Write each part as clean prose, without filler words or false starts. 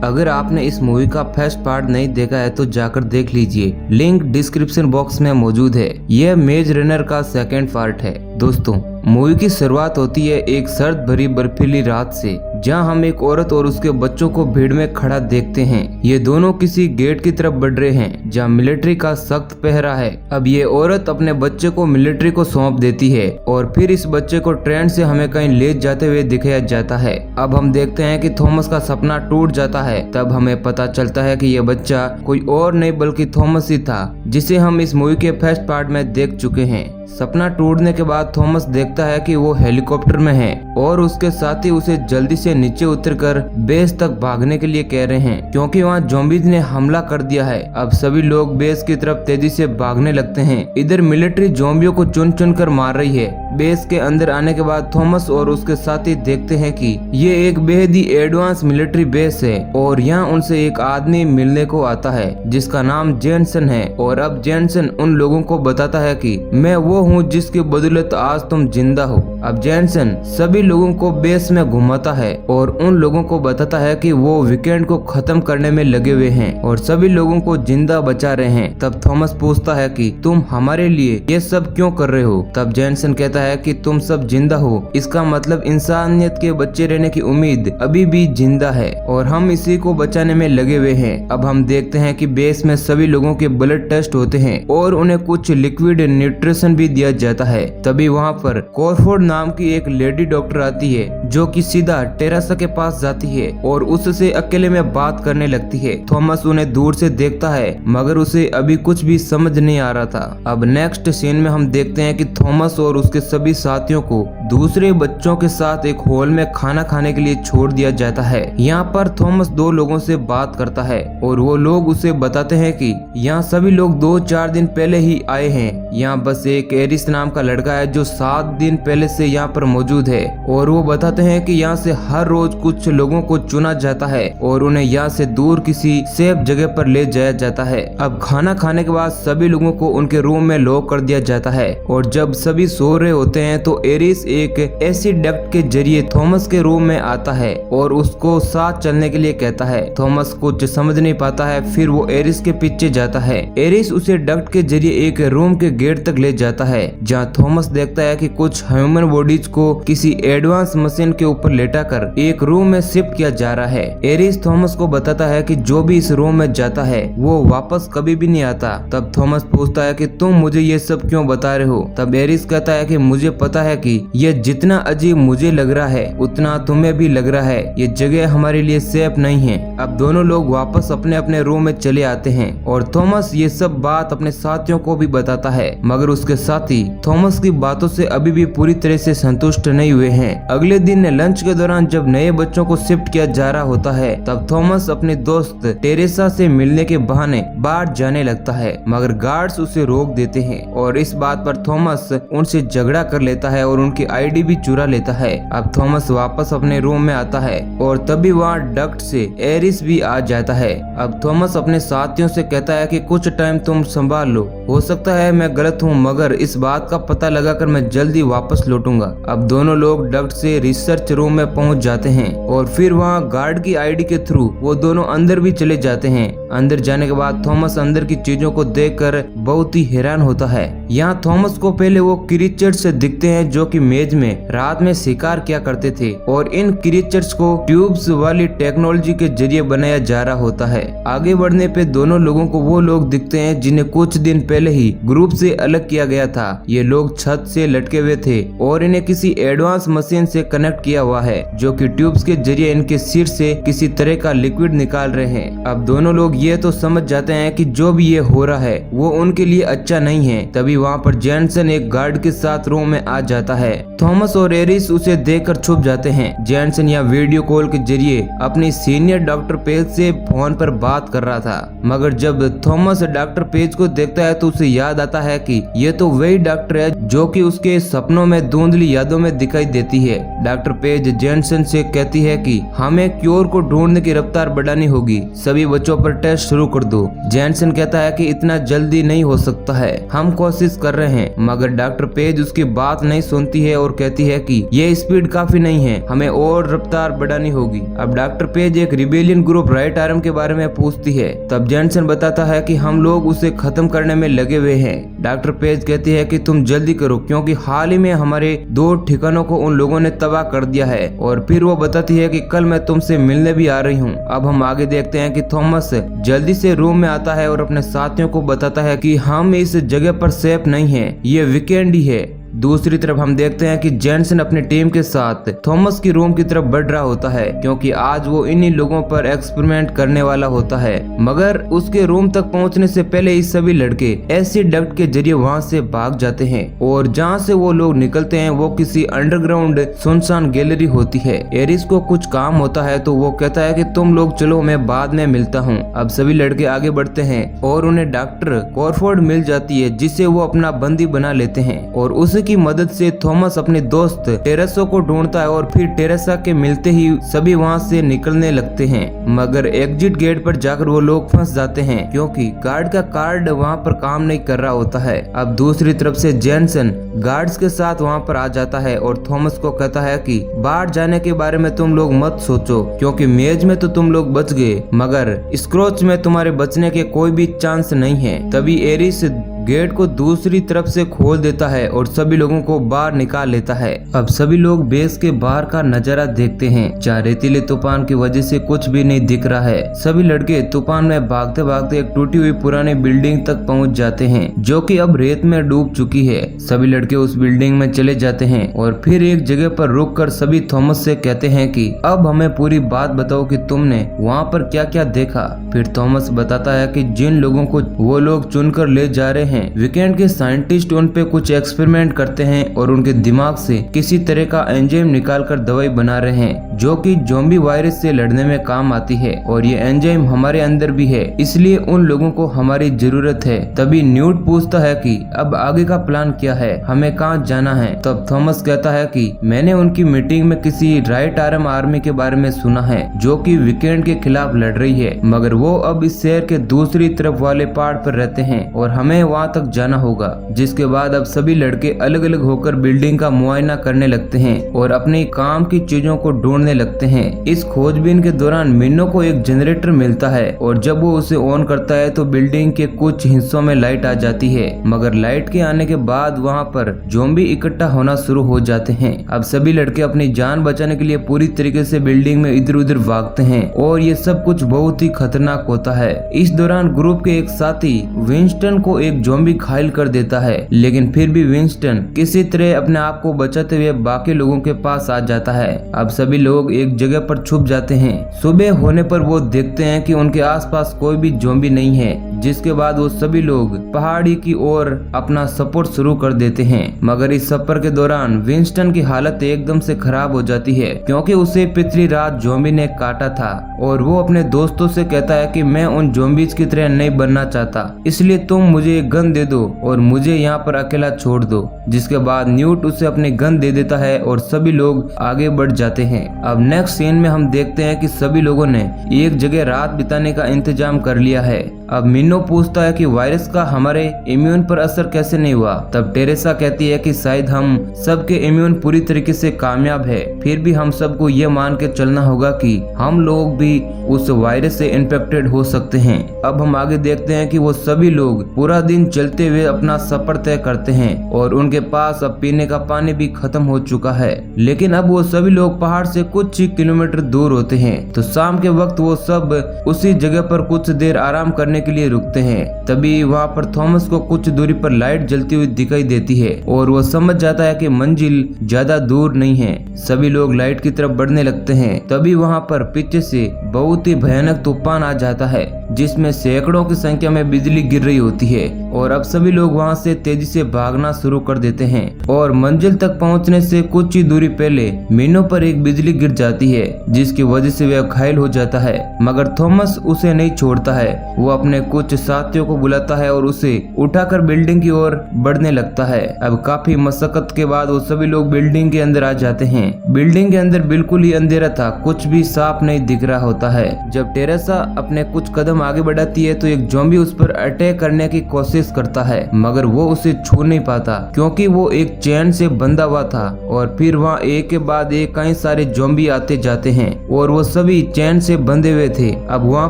अगर आपने इस मूवी का फर्स्ट पार्ट नहीं देखा है तो जाकर देख लीजिए, लिंक डिस्क्रिप्शन बॉक्स में मौजूद है। यह मेज रनर का सेकंड पार्ट है। दोस्तों, मूवी की शुरुआत होती है एक सर्द भरी बर्फीली रात से, जहां हम एक औरत और उसके बच्चों को भीड़ में खड़ा देखते हैं। ये दोनों किसी गेट की तरफ बढ़ रहे हैं जहां मिलिट्री का सख्त पहरा है। अब ये औरत अपने बच्चे को मिलिट्री को सौंप देती है और फिर इस बच्चे को ट्रेन से हमें कहीं ले जाते हुए दिखाया जाता है। अब हम देखते हैं कि थॉमस का सपना टूट जाता है। तब हमें पता चलता है कि यह बच्चा कोई और नहीं बल्कि थॉमस ही था, जिसे हम इस मूवी के फर्स्ट पार्ट में देख चुके हैं। सपना टूटने के बाद थॉमस देखता है कि वो हेलीकॉप्टर में है और उसके साथी उसे जल्दी से नीचे उतरकर बेस तक भागने के लिए कह रहे हैं, क्योंकि वहाँ ज़ॉम्बीज ने हमला कर दिया है। अब सभी लोग बेस की तरफ तेजी से भागने लगते हैं। इधर मिलिट्री ज़ॉम्बियों को चुन चुन कर मार रही है। बेस के अंदर आने के बाद थॉमस और उसके साथी देखते हैं कि ये एक बेहद ही एडवांस मिलिट्री बेस है और यहाँ उनसे एक आदमी मिलने को आता है जिसका नाम जेनसन है। और अब जेनसन उन लोगों को बताता है कि मैं वो हूँ जिसकी बदौलत आज तुम जिंदा हो। अब जेनसन सभी लोगों को बेस में घुमाता है और उन लोगों को बताता है कि वो वीकेंड को खत्म करने में लगे हुए हैं और सभी लोगों को जिंदा बचा रहे हैं। तब थॉमस पूछता है कि तुम हमारे लिए ये सब क्यों कर रहे हो? तब जेनसन कहता है कि तुम सब जिंदा हो, इसका मतलब इंसानियत के बचे रहने की उम्मीद अभी भी जिंदा है और हम इसी को बचाने में लगे हुए हैं। अब हम देखते हैं कि बेस में सभी लोगों के ब्लड टेस्ट होते हैं और उन्हें कुछ लिक्विड न्यूट्रिशन भी दिया जाता है। तभी वहाँ पर कॉरफोर्ड नाम की एक लेडी डॉक्टर आती है जो कि सीधा टेरेसा के पास जाती है और उससे अकेले में बात करने लगती है। थॉमस उन्हें दूर से देखता है मगर उसे अभी कुछ भी समझ नहीं आ रहा था। अब नेक्स्ट सीन में हम देखते हैं कि थॉमस और उसके सभी साथियों को दूसरे बच्चों के साथ एक हॉल में खाना खाने के लिए छोड़ दिया जाता है। यहाँ पर थॉमस दो लोगों से बात करता है और वो लोग उसे बताते हैं कि यहाँ सभी लोग 2-4 दिन पहले ही आए हैं। यहाँ बस एक एरिस नाम का लड़का है जो 7 दिन पहले से यहाँ पर मौजूद है और वो बताते हैं कि यहाँ से हर रोज कुछ लोगों को चुना जाता है और उन्हें यहाँ से दूर किसी सेफ जगह पर ले जाया जाता है। अब खाना खाने के बाद सभी लोगों को उनके रूम में लॉक कर दिया जाता है और जब सभी सो रहे होते हैं तो एरिस एक एसिड डक्ट के जरिए थॉमस के रूम में आता है और उसको साथ चलने के लिए कहता है। थॉमस कुछ समझ नहीं पाता है, फिर वो एरिस के पीछे जाता है। एरिस उसे डक्ट के जरिए एक रूम के गेट तक ले जाता है जहाँ थॉमस देखता है कि कुछ ह्यूमन बॉडीज को किसी एडवांस मशीन के ऊपर लेटाकर एक रूम में शिफ्ट किया जा रहा है। एरिस थॉमस को बताता है कि जो भी इस रूम में जाता है वो वापस कभी भी नहीं आता। तब थॉमस पूछता है कि तुम मुझे ये सब क्यों बता रहे हो? तब एरिस कहता है कि मुझे पता है कि ये जितना अजीब मुझे लग रहा है उतना तुम्हें भी लग रहा है। ये जगह हमारे लिए सेफ नहीं है। अब दोनों लोग वापस अपने अपने रूम में चले आते हैं और थॉमस ये सब बात अपने साथियों को भी बताता है मगर उसके साथी थॉमस की बातों से अभी भी पूरी तरह से संतुष्ट नहीं हुए हैं। अगले दिन लंच के दौरान जब नए बच्चों को शिफ्ट किया जा रहा होता है तब थॉमस अपने दोस्त टेरेसा से मिलने के बहाने बाहर जाने लगता है मगर गार्ड्स उसे रोक देते हैं और इस बात पर थॉमस उनसे झगड़ा कर लेता है और उनकी आईडी भी चुरा लेता है। अब थॉमस वापस अपने रूम में आता है और तभी वहाँ डक्ट से एरिस भी आ जाता है। अब थॉमस अपने साथियों से कहता है कि कुछ टाइम तुम संभाल लो, हो सकता है मैं गलत हूँ मगर इस बात का पता लगाकर मैं जल्दी वापस लौटूंगा। अब दोनों लोग डक्ट से रिसर्च रूम में पहुंच जाते हैं और फिर वहाँ गार्ड की आईडी के थ्रू वो दोनों अंदर भी चले जाते हैं। अंदर जाने के बाद थॉमस अंदर की चीजों को देखकर बहुत ही हैरान होता है। यहाँ थॉमस को पहले वो क्रीचर्स दिखते हैं जो कि मेज में रात में शिकार किया करते थे और इन क्रीचर्स को ट्यूब्स वाली टेक्नोलॉजी के जरिए बनाया जा रहा होता है। आगे बढ़ने पे दोनों लोगों को वो लोग दिखते हैं जिन्हें कुछ दिन पहले ही ग्रुप से अलग किया गया था। ये लोग छत से लटके हुए थे और इन्हें किसी एडवांस मशीन से कनेक्ट किया हुआ है जो कि ट्यूब्स के जरिए इनके सिर से किसी तरह का लिक्विड निकाल रहे हैं। अब दोनों लोग ये तो समझ जाते हैं कि जो भी ये हो रहा है वो उनके लिए अच्छा नहीं है। तभी वहाँ पर जेनसन एक गार्ड के साथ रूम में आ जाता है। थॉमस और एरिस उसे देखकर छुप जाते हैं। जेनसन या वीडियो कॉल के जरिए अपनी सीनियर डॉक्टर पेज से फोन पर बात कर रहा था मगर जब थॉमस डॉक्टर पेज को देखता है तो उसे याद आता है कि ये तो वही डॉक्टर है जो कि उसके सपनों में धुंधली यादों में दिखाई देती है। डॉक्टर पेज जेनसन जेनसन से कहती है कि हमें क्योर को ढूंढने की रफ्तार बढ़ानी होगी, सभी बच्चों पर टेस्ट शुरू कर दो। जेनसन कहता है कि इतना जल्दी नहीं हो सकता है, हम कोशिश कर रहे हैं, मगर डॉक्टर पेज उसकी बात नहीं सुनती है और कहती है कि ये स्पीड काफी नहीं है, हमें और रफ्तार बढ़ानी होगी। अब डॉक्टर पेज एक रिबेलियन ग्रुप राइट आर्म के बारे में पूछती है, तब जेनसन बताता है कि हम लोग उसे खत्म करने में लगे हुए हैं। डॉक्टर पेज कहती है कि तुम जल्दी करो क्योंकि हाल ही में हमारे 2 ठिकानों को उन लोगों ने तबाह कर दिया है। और फिर वो बताती है कि कल मैं तुमसे मिलने भी आ रही हूँ। अब हम आगे देखते हैं कि थॉमस जल्दी से रूम में आता है और अपने साथियों को बताता है कि हम इस जगह पर सेफ नहीं है, ये वीकेंड ही है। दूसरी तरफ हम देखते हैं कि जेनसन अपनी टीम के साथ थॉमस की रूम की तरफ बढ़ रहा होता है क्योंकि आज वो इन्हीं लोगों पर एक्सपेरिमेंट करने वाला होता है। मगर उसके रूम तक पहुंचने से पहले ये सभी लड़के एसिड डक्ट के जरिए वहां से भाग जाते हैं और जहां से वो लोग निकलते हैं वो किसी अंडरग्राउंड सुनसान गैलरी होती है। एरिस को कुछ काम होता है तो वो कहता है कि तुम लोग चलो, मैं बाद में मिलता हूँ। अब सभी लड़के आगे बढ़ते हैं और उन्हें डॉक्टर कॉरफोर्ड मिल जाती है जिसे वो अपना बंदी बना लेते हैं और उसी की मदद से थॉमस अपने दोस्त टेरेसा को ढूंढता है और फिर टेरेसा के मिलते ही सभी वहां से निकलने लगते हैं। मगर एग्जिट गेट पर जाकर वो लोग फंस जाते हैं क्योंकि गार्ड का कार्ड वहां पर काम नहीं कर रहा होता है। अब दूसरी तरफ से जेनसन गार्ड्स के साथ वहां पर आ जाता है और थॉमस को कहता है कि बाहर जाने के बारे में तुम लोग मत सोचो क्योंकि मेज में तो तुम लोग बच गए, मगर स्क्रोच में तुम्हारे बचने के कोई भी चांस नहीं है। तभी एरिस गेट को दूसरी तरफ से खोल देता है और सभी लोगों को बाहर निकाल लेता है। अब सभी लोग बेस के बाहर का नजारा देखते हैं जहाँ रेतीले तूफान की वजह से कुछ भी नहीं दिख रहा है। सभी लड़के तूफान में भागते भागते एक टूटी हुई पुरानी बिल्डिंग तक पहुंच जाते हैं जो कि अब रेत में डूब चुकी है। सभी लड़के उस बिल्डिंग में चले जाते हैं और फिर एक जगह पर रुककर सभी थॉमस से कहते हैं कि अब हमें पूरी बात बताओ कि तुमने वहाँ पर क्या क्या देखा। फिर थॉमस बताता है कि जिन लोगों को वो लोग चुनकर ले जा रहे हैं वीकेंड के साइंटिस्ट उन पे कुछ एक्सपेरिमेंट करते हैं और उनके दिमाग से किसी तरह का एंजाइम निकालकर दवाई बना रहे हैं जो कि ज़ॉम्बी वायरस से लड़ने में काम आती है और ये एंजाइम हमारे अंदर भी है, इसलिए उन लोगों को हमारी जरूरत है। तभी न्यूट पूछता है कि अब आगे का प्लान क्या है, हमें कहाँ जाना है। तब थॉमस कहता है कि मैंने उनकी मीटिंग में किसी राइट आर्म आर्मी के बारे में सुना है जो कि वीकेंड के खिलाफ लड़ रही है, मगर वो अब इस शहर के दूसरी तरफ वाले पहाड़ पर रहते हैं और हमें वहाँ तक जाना होगा। जिसके बाद अब सभी लड़के अलग अलग होकर बिल्डिंग का मुआयना करने लगते हैं और अपने काम की चीजों को ढूंढने लगते हैं। इस खोजबीन के दौरान मिन्नो को एक जनरेटर मिलता है और जब वो उसे ऑन करता है तो बिल्डिंग के कुछ हिस्सों में लाइट आ जाती है, मगर लाइट के आने के बाद वहाँ पर ज़ॉम्बी इकट्ठा होना शुरू हो जाते हैं। अब सभी लड़के अपनी जान बचाने के लिए पूरी तरीके से बिल्डिंग में इधर उधर भागते हैं और ये सब कुछ बहुत ही खतरनाक होता है। इस दौरान ग्रुप के एक साथी विंस्टन को एक ज़ॉम्बी घायल कर देता है, लेकिन फिर भी विंस्टन किसी तरह अपने आप को बचाते हुए बाकी लोगों के पास आ जाता है। अब सभी लोग एक जगह पर छुप जाते हैं। सुबह होने पर वो देखते हैं कि उनके आसपास कोई भी ज़ॉम्बी नहीं है, जिसके बाद वो सभी लोग पहाड़ी की ओर अपना सपोर्ट शुरू कर देते हैं। मगर इस सफर के दौरान विंस्टन की हालत एकदम से खराब हो जाती है क्योंकि उसे पिछली रात ज़ॉम्बी ने काटा था और वो अपने दोस्तों से कहता है कि मैं उन ज़ॉम्बीज की तरह नहीं बनना चाहता, इसलिए तुम मुझे एक गन दे दो और मुझे यहाँ पर अकेला छोड़ दो। जिसके बाद न्यूट उसे अपनी गन दे देता है और सभी लोग आगे बढ़ जाते हैं। अब नेक्स्ट सीन में हम देखते हैं कि सभी लोगों ने एक जगह रात बिताने का इंतजाम कर लिया है। अब मिन्नो पूछता है कि वायरस का हमारे इम्यून पर असर कैसे नहीं हुआ। तब टेरेसा कहती है कि शायद हम सबके इम्यून पूरी तरीके से कामयाब है, फिर भी हम सबको ये मान के चलना होगा कि हम लोग भी उस वायरस से इन्फेक्टेड हो सकते हैं। अब हम आगे देखते हैं कि वो सभी लोग पूरा दिन चलते हुए अपना सफर तय करते हैं और उनके पास अब पीने का पानी भी खत्म हो चुका है, लेकिन अब वो सभी लोग पहाड़ से कुछ ही किलोमीटर दूर होते हैं। तो शाम के वक्त वो सब उसी जगह पर कुछ देर आराम करने के लिए रुकते हैं। तभी वहाँ पर थॉमस को कुछ दूरी पर लाइट जलती हुई दिखाई देती है और वो समझ जाता है कि मंजिल ज्यादा दूर नहीं है। सभी लोग लाइट की तरफ बढ़ने लगते हैं। तभी वहाँ पर पीछे से बहुत ही भयानक तूफान आ जाता है जिसमें सैकड़ों की संख्या में बिजली गिर रही होती है और अब सभी लोग वहाँ से तेजी से भागना शुरू कर देते हैं और मंजिल तक पहुँचने से कुछ ही दूरी पहले मिन्नो पर एक बिजली गिर जाती है जिसकी वजह से वह घायल हो जाता है, मगर थॉमस उसे नहीं छोड़ता है। वो अपने कुछ कुछ साथियों को बुलाता है और उसे उठाकर बिल्डिंग की ओर बढ़ने लगता है। अब काफी मशक्कत के बाद वो सभी लोग बिल्डिंग के अंदर आ जाते हैं। बिल्डिंग के अंदर बिल्कुल ही अंधेरा था, कुछ भी साफ नहीं दिख रहा होता है। जब टेरेसा अपने कुछ कदम आगे बढ़ाती है तो एक ज़ॉम्बी उस पर अटैक करने की कोशिश करता है, मगर वो उसे छू नहीं पाता क्योंकि वो एक चैन से बंधा हुआ था। और फिर वहाँ एक के बाद एक कई सारे ज़ॉम्बी आते जाते हैं और वो सभी चैन से बंधे हुए थे। अब वहाँ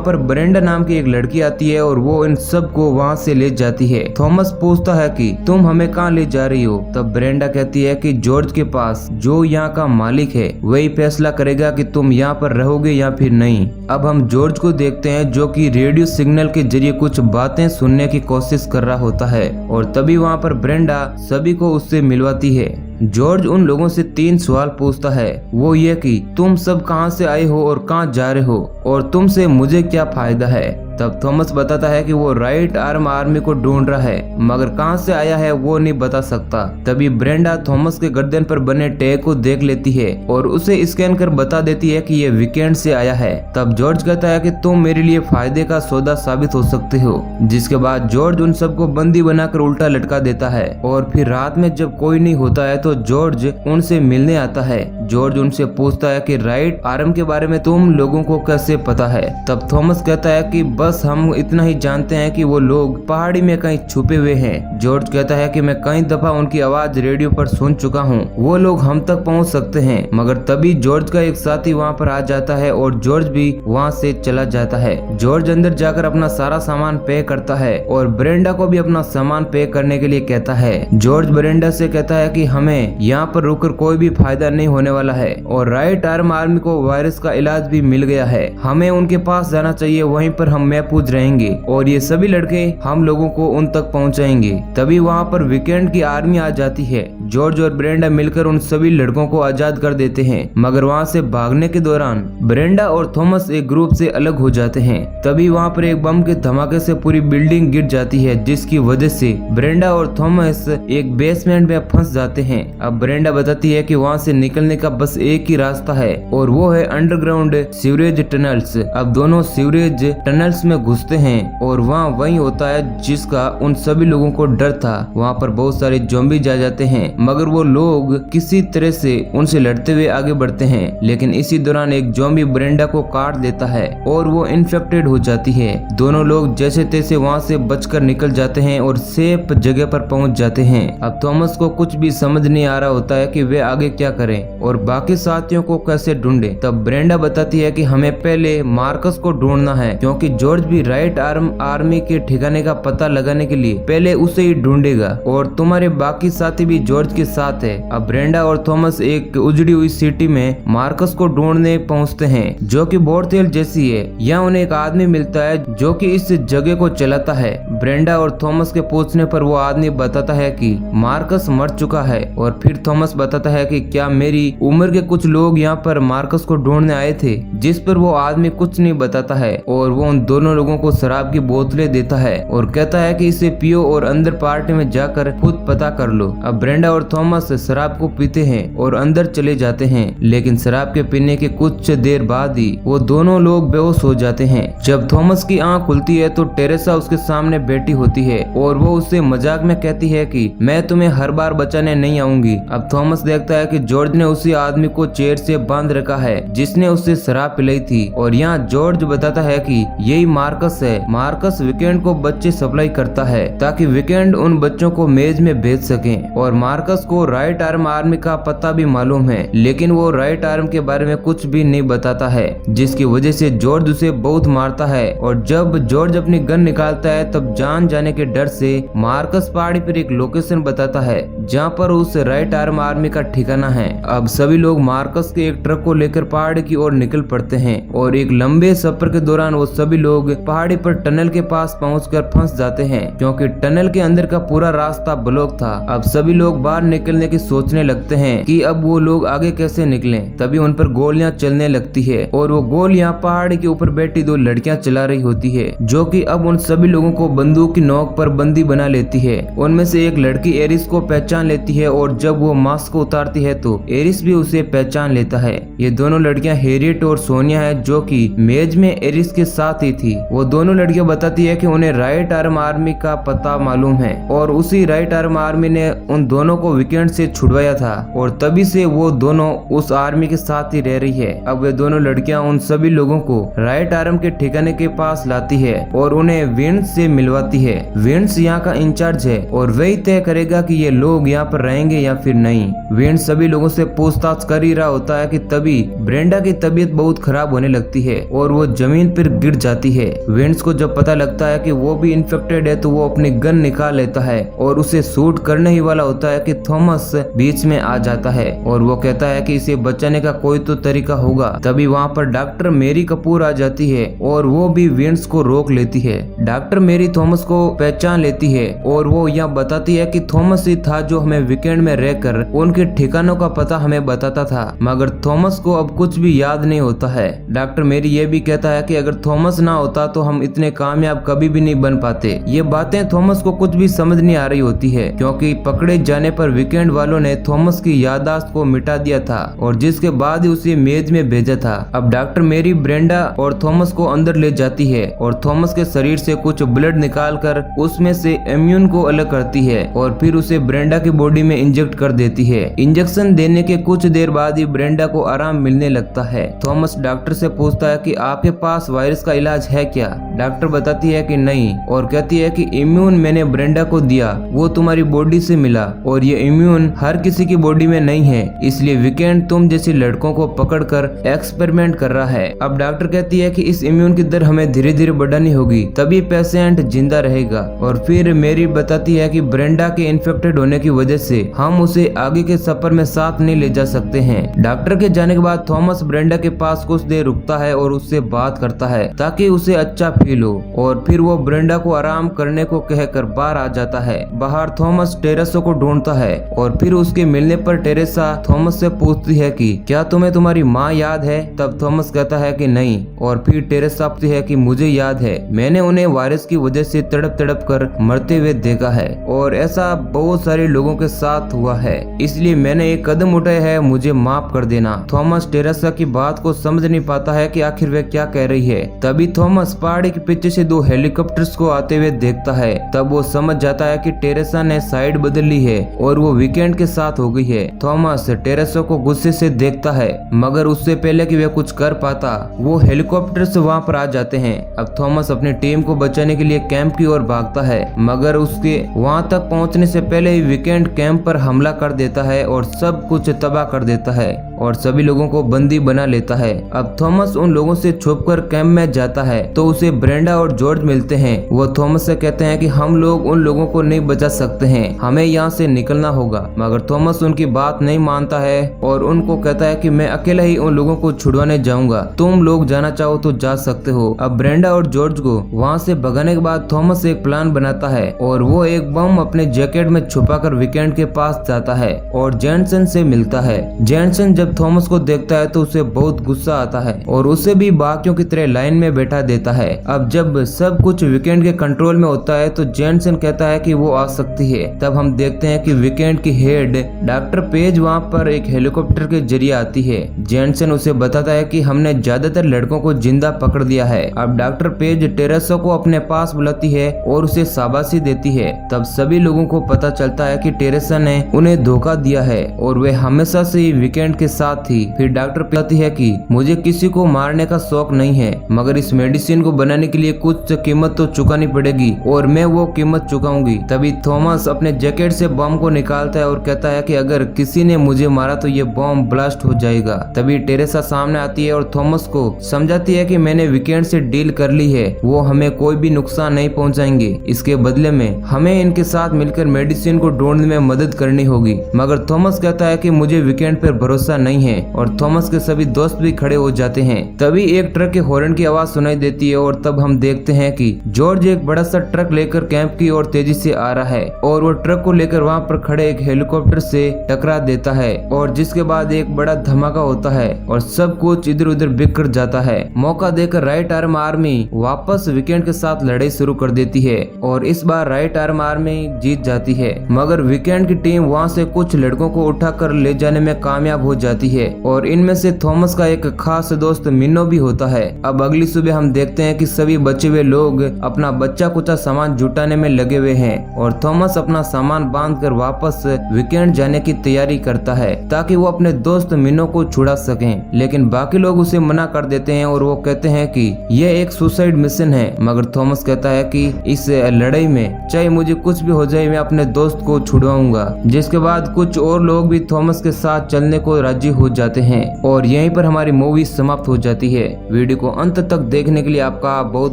पर ब्रेंडा नाम की एक लड़की आती है और वो इन सब को वहाँ से ले जाती है। थॉमस पूछता है कि तुम हमें कहाँ ले जा रही हो? तब ब्रेंडा कहती है कि जॉर्ज के पास, जो यहाँ का मालिक है, वही फैसला करेगा कि तुम यहाँ पर रहोगे या फिर नहीं। अब हम जॉर्ज को देखते हैं जो कि रेडियो सिग्नल के जरिए कुछ बातें सुनने की कोशिश कर रहा होता है और तभी वहाँ पर ब्रेंडा सभी को उससे मिलवाती है। जॉर्ज उन लोगों से 3 सवाल पूछता है, वो ये कि तुम सब कहां से आए हो और कहां जा रहे हो और तुमसे मुझे क्या फायदा है। तब थॉमस बताता है कि वो राइट आर्म आर्मी को ढूंढ रहा है, मगर कहां से आया है वो नहीं बता सकता। तभी ब्रेंडा थॉमस के गर्दन पर बने टैग को देख लेती है और उसे स्कैन कर बता देती है कि ये वीकेंड से आया है। तब जॉर्ज कहता है कि तुम मेरे लिए फायदे का सौदा साबित हो सकते हो। जिसके बाद जॉर्ज उन सबको बंदी बनाकर उल्टा लटका देता है और फिर रात में जब कोई नहीं होता है तो जॉर्ज उनसे मिलने आता है। जॉर्ज उनसे पूछता है कि राइट आर्म के बारे में तुम लोगों को कैसे पता है। तब थॉमस कहता है कि बस हम इतना ही जानते हैं कि वो लोग पहाड़ी में कहीं छुपे हुए हैं। जॉर्ज कहता है कि मैं कई दफा उनकी आवाज रेडियो पर सुन चुका हूँ, वो लोग हम तक पहुँच सकते हैं। मगर तभी जॉर्ज का एक साथी वहाँ पर आ जाता है और जॉर्ज भी वहाँ से चला जाता है। जॉर्ज अंदर जाकर अपना सारा सामान पे करता है और ब्रेंडा को भी अपना सामान पे करने के लिए कहता है। जॉर्ज ब्रेंडा से कहता है कि हमें यहाँ पर रुककर कोई भी फायदा नहीं होने वाला है और राइट आर्म आर्मी को वायरस का इलाज भी मिल गया है, हमें उनके पास जाना चाहिए, वहीं पर हम महफूज रहेंगे और ये सभी लड़के हम लोगों को उन तक पहुंचाएंगे। तभी वहाँ पर वीकेंड की आर्मी आ जाती है। जॉर्ज और ब्रेंडा मिलकर उन सभी लड़कों को आजाद कर देते हैं, मगर वहाँ से भागने के दौरान ब्रेंडा और थॉमस एक ग्रुप से अलग हो जाते हैं। तभी वहाँ पर एक बम के धमाके से पूरी बिल्डिंग गिर जाती है, जिसकी वजह से ब्रेंडा और थॉमस एक बेसमेंट में फंस जाते हैं। अब ब्रेंडा बताती है कि वहाँ से निकलने का बस एक ही रास्ता है और वो है अंडरग्राउंड सीवरेज टनल्स। अब दोनों सीवरेज टनल्स में घुसते हैं और वहाँ वही होता है जिसका उन सभी लोगों को डर था। वहाँ पर बहुत सारे ज़ॉम्बी आ जाते हैं, मगर वो लोग किसी तरह से उनसे लड़ते हुए आगे बढ़ते हैं। लेकिन इसी दौरान एक ज़ॉम्बी ब्रेंडा को काट देता है और वो इन्फेक्टेड हो जाती है। दोनों लोग जैसे तैसे वहाँ से बचकर निकल जाते हैं और सेफ जगह पर पहुँच जाते हैं। अब थॉमस को कुछ भी समझ नहीं आ रहा होता है कि वे आगे क्या करें और बाकी साथियों को कैसे ढूंढे। तब ब्रेंडा बताती है कि हमें पहले मार्कस को ढूंढना है, क्योंकि जॉर्ज भी राइट आर्म आर्मी के ठिकाने का पता लगाने के लिए पहले उसे ही ढूंढेगा और तुम्हारे बाकी साथी भी जॉर्ज के साथ है। अब ब्रेंडा और थॉमस एक उजड़ी हुई सिटी में मार्कस को ढूंढने पहुंचते हैं, जो कि बोरतेल जैसी है। यहाँ उन्हें एक आदमी मिलता है जो कि इस जगह को चलाता है। ब्रेंडा और थॉमस के पूछने पर वो आदमी बताता है कि मार्कस मर चुका है और फिर थॉमस बताता है कि क्या मेरी उम्र के कुछ लोग यहाँ पर मार्कस को ढूंढने आए थे, जिस पर वो आदमी कुछ नहीं बताता है और वो उन दोनों लोगों को शराब की बोतलें देता है और कहता है कि इसे पियो और अंदर पार्टी में जाकर खुद पता कर लो। अब ब्रेंडा और थॉमस शराब को पीते हैं और अंदर चले जाते हैं, लेकिन शराब के पीने के कुछ देर बाद ही वो दोनों लोग बेहोश हो जाते हैं। जब थॉमस की आंख खुलती है तो टेरेसा उसके सामने बैठी होती है और वो उससे मजाक में कहती है कि मैं तुम्हें हर बार बचाने नहीं आऊंगी। अब थॉमस देखता है कि जॉर्ज ने उसी आदमी को चेयर से बांध रखा है जिसने उसे शराब पिलाई थी और यहाँ जॉर्ज बताता है कि यही मार्कस है। मार्कस वीकेंड को बच्चे सप्लाई करता है ताकि वीकेंड उन बच्चों को मेज में भेज सके और मार्कस को राइट आर्म आर्मी का पता भी मालूम है, लेकिन वो राइट आर्म के बारे में कुछ भी नहीं बताता है, जिसकी वजह से जॉर्ज उसे बहुत मारता है। और जब जॉर्ज अपनी गन निकालता है तब जान जाने के डर से मार्कस पहाड़ी पर एक लोकेशन बताता है जहाँ पर उस राइट आर्म आर्मी का ठिकाना है। अब सभी लोग मार्कस के एक ट्रक को लेकर पहाड़ी की ओर निकल पड़ते हैं और एक लंबे सफर के दौरान वो सभी लोग पहाड़ी पर टनल के पास पहुंचकर फंस जाते हैं, क्योंकि टनल के अंदर का पूरा रास्ता ब्लॉक था। अब सभी लोग बाहर निकलने की सोचने लगते हैं कि अब वो लोग आगे कैसे निकलें। तभी उन पर गोलियां चलने लगती है और वो गोलियां पहाड़ी के ऊपर बैठी 2 लड़कियां चला रही होती है, जो कि अब उन सभी लोगों को बंदूक की नोक पर बंदी बना लेती है। उनमें से एक लड़की एरिस को पहचान लेती है और जब वो मास्क को उतारती है तो एरिस भी उसे पहचान लेता है। ये दोनों लड़कियां हैरियट और सोनिया है, जो कि मेज में एरिस के साथ ही थी। थी। वो दोनों लड़कियां बताती है कि उन्हें राइट आर्म आर्मी का पता मालूम है और उसी राइट आर्म आर्मी ने उन दोनों को वीकेंड से छुड़वाया था और तभी से वो दोनों उस आर्मी के साथ ही रह रही है। अब वे दोनों लड़कियां उन सभी लोगों को राइट आर्म के ठिकाने के पास लाती है और उन्हें विंस से मिलवाती है। विंस यहाँ का इंचार्ज है और वही तय करेगा कि ये लोग यहाँ पर रहेंगे या फिर नहीं। विंस सभी लोगों से पूछताछ कर ही रहा होता है कि तभी ब्रेंडा की तबीयत बहुत खराब होने लगती है और वो जमीन पर गिर जाती है। विंस को जब पता लगता है कि वो भी इन्फेक्टेड है तो वो अपनी गन निकाल लेता है और उसे शूट करने ही वाला होता है कि थॉमस बीच में आ जाता है और वो कहता है कि इसे बचाने का कोई तो तरीका होगा। तभी वहाँ पर डॉक्टर मेरी कपूर आ जाती है और वो भी विंस को रोक लेती है। डॉक्टर मेरी थॉमस को पहचान लेती है और वो यहाँ बताती है कि थॉमस ही था जो हमें वीकेंड में रहकर उनके ठिकानों का पता हमें बताता था, मगर थॉमस को अब कुछ भी याद नहीं होता है। डॉक्टर मेरी ये भी कहता है कि अगर थॉमस ना होता तो हम इतने कामयाब कभी भी नहीं बन पाते। ये बातें थॉमस को कुछ भी समझ नहीं आ रही होती है क्योंकि पकड़े जाने पर वीकेंड वालों ने थॉमस की याददाश्त को मिटा दिया था और जिसके बाद ही उसे मेज में भेजा था। अब डॉक्टर मेरी ब्रेंडा और थॉमस को अंदर ले जाती है और थॉमस के शरीर से कुछ ब्लड निकालकर उसमें से इम्यून को अलग करती है और फिर उसे ब्रेंडा की बॉडी में इंजेक्ट कर देती है। इंजेक्शन देने के कुछ देर बाद ही ब्रेंडा को आराम मिलने लगता है। थॉमस डॉक्टर से पूछता है कि आपके पास वायरस का इलाज है क्या? डॉक्टर बताती है कि नहीं और कहती है कि इम्यून मैंने ब्रेंडा को दिया, वो तुम्हारी बॉडी से मिला और ये इम्यून हर किसी की बॉडी में नहीं है, इसलिए वीकेंड तुम जैसे लड़कों को पकड़कर एक्सपेरिमेंट कर रहा है। अब डॉक्टर कहती है कि इस इम्यून की दर हमें धीरे धीरे बढ़ानी होगी तभी पेशेंट जिंदा रहेगा। और फिर मेरी बताती है कि ब्रेंडा के इन्फेक्टेड होने की वजह से हम उसे आगे के सफर में साथ नहीं ले जा सकते हैं। डॉक्टर के जाने के बाद थॉमस ब्रेंडा के पास कुछ देर रुकता है और उससे बात करता है ताकि उसे अच्छा फील हो और फिर वो ब्रेंडा को आराम करने को कहकर बाहर आ जाता है। बाहर थॉमस टेरेसा को ढूंढता है और फिर उसके मिलने पर टेरेसा थॉमस से पूछती है कि क्या तुम्हें तुम्हारी माँ याद है? तब थॉमस कहता है कि नहीं और फिर टेरेसा पूछती है कि मुझे याद है, मैंने उन्हें वायरस की वजह से तड़प तड़प कर मरते हुए देखा है और ऐसा बहुत सारे लोगों के साथ हुआ है, इसलिए मैंने एक कदम उठाया है, मुझे माफ कर देना। थॉमस टेरेसा की बात को समझ नहीं पाता है कि आखिर वे क्या कह रही है। तभी थॉमस पहाड़ी के पीछे से दो हेलीकॉप्टर्स को आते हुए देखता है। तब वो समझ जाता है कि टेरेसा ने साइड बदल ली है और वो वीकेंड के साथ हो गई है। थॉमस टेरेसा को गुस्से से देखता है मगर उससे पहले कि वे कुछ कर पाता वो हेलीकॉप्टर्स वहाँ पर आ जाते हैं। अब थॉमस अपनी टीम को बचाने के लिए कैंप की ओर भागता है मगर उसके वहाँ तक पहुँचने से पहले ही वीकेंड कैंप पर हमला कर देता है और सब कुछ तबाह कर देता है और सभी लोगों को बंदी बना लेता है। अब थॉमस उन लोगों से छुपकर कैंप में जाता है तो उसे ब्रेंडा और जॉर्ज मिलते हैं। वो थॉमस से कहते हैं कि हम लोग उन लोगों को नहीं बचा सकते हैं, हमें यहाँ से निकलना होगा, मगर थॉमस उनकी बात नहीं मानता है और उनको कहता है कि मैं अकेला ही उन लोगों को छुड़वाने जाऊंगा, तुम लोग जाना चाहो तो जा सकते हो। अब ब्रेंडा और जॉर्ज को वहाँ से भगाने के बाद थॉमस एक प्लान बनाता है और वो एक बम अपने जैकेट में छुपाकर वीकेंड के पास जाता है और जेनसन से मिलता है। जेनसन जब थॉमस को देखता है तो उसे बहुत गुस्सा आता है और उसे भी बाकियों की तरह लाइन में बैठा देता है। अब जब सब कुछ वीकेंड के कंट्रोल में होता है तो जेनसन कहता है कि वो आ सकती है। तब हम देखते हैं कि वीकेंड की हेड डॉक्टर पेज वहाँ पर एक हेलीकॉप्टर के जरिए आती है। जेनसन उसे बताता है कि हमने ज्यादातर लड़कों को जिंदा पकड़ लिया है। अब डॉक्टर पेज टेरेसा को अपने पास बुलाती है और उसे शाबाशी देती है। तब सभी लोगों को पता चलता है कि टेरेसा ने उन्हें धोखा दिया है और वे हमेशा से ही वीकेंड के साथ थी। फिर डॉक्टर कहती है कि मुझे किसी को मारने का शौक नहीं है मगर इस मेडिसिन को बनाने के लिए कुछ कीमत तो चुकानी पड़ेगी और मैं वो कीमत चुकाऊंगी। तभी थॉमस अपने जैकेट से बम को निकालता है और कहता है कि अगर किसी ने मुझे मारा तो ये बम ब्लास्ट हो जाएगा। तभी टेरेसा सामने आती है और थॉमस को समझाती है कि मैंने वीकेंड से डील कर ली है, वो हमें कोई भी नुकसान नहीं पहुंचाएंगे, इसके बदले में हमें इनके साथ मिलकर मेडिसिन को ढूंढने में मदद करनी होगी। मगर थॉमस कहता है कि मुझे वीकेंड पर भरोसा नहीं है और थॉमस के सभी दोस्त भी खड़े हो जाते हैं। तभी एक ट्रक के हॉर्न की आवाज सुनाई देती है और तब हम देखते हैं कि जॉर्ज एक बड़ा सा ट्रक लेकर कैंप की ओर तेजी से आ रहा है और वो ट्रक को लेकर वहाँ पर खड़े एक हेलीकॉप्टर से टकरा देता है और जिसके बाद एक बड़ा धमाका होता है और सब कुछ इधर उधर बिखर जाता है। मौका देकर राइट आर्म आर्मी वापस वीकेंड के साथ लड़ाई शुरू कर देती है और इस बार राइट आर्म आर्मी जीत जाती है मगर वीकेंड की टीम वहाँ से कुछ लड़कों को उठाकर ले जाने में कामयाब हो जाती है और इनमें से थॉमस का एक खास दोस्त मिनो भी होता है। अब अगली सुबह हम देखते हैं कि सभी बचे हुए लोग अपना बच्चा कुचा सामान जुटाने में लगे हुए हैं और थॉमस अपना सामान बांधकर वापस वीकेंड जाने की तैयारी करता है ताकि वो अपने दोस्त मिनो को छुड़ा सकें। लेकिन बाकी लोग उसे मना कर देते हैं और वो कहते हैं कि यह एक सुसाइड मिशन है, मगर थॉमस कहता है कि इस लड़ाई में चाहे मुझे कुछ भी हो जाए मैं अपने दोस्त को छुड़वाऊंगा। जिसके बाद कुछ और लोग भी थॉमस के साथ चलने को राजी हो जाते हैं और यहीं पर हमारी मूवी समाप्त हो जाती है। वीडियो को अंत तक देखने के लिए आपका बहुत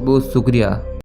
बहुत शुक्रिया।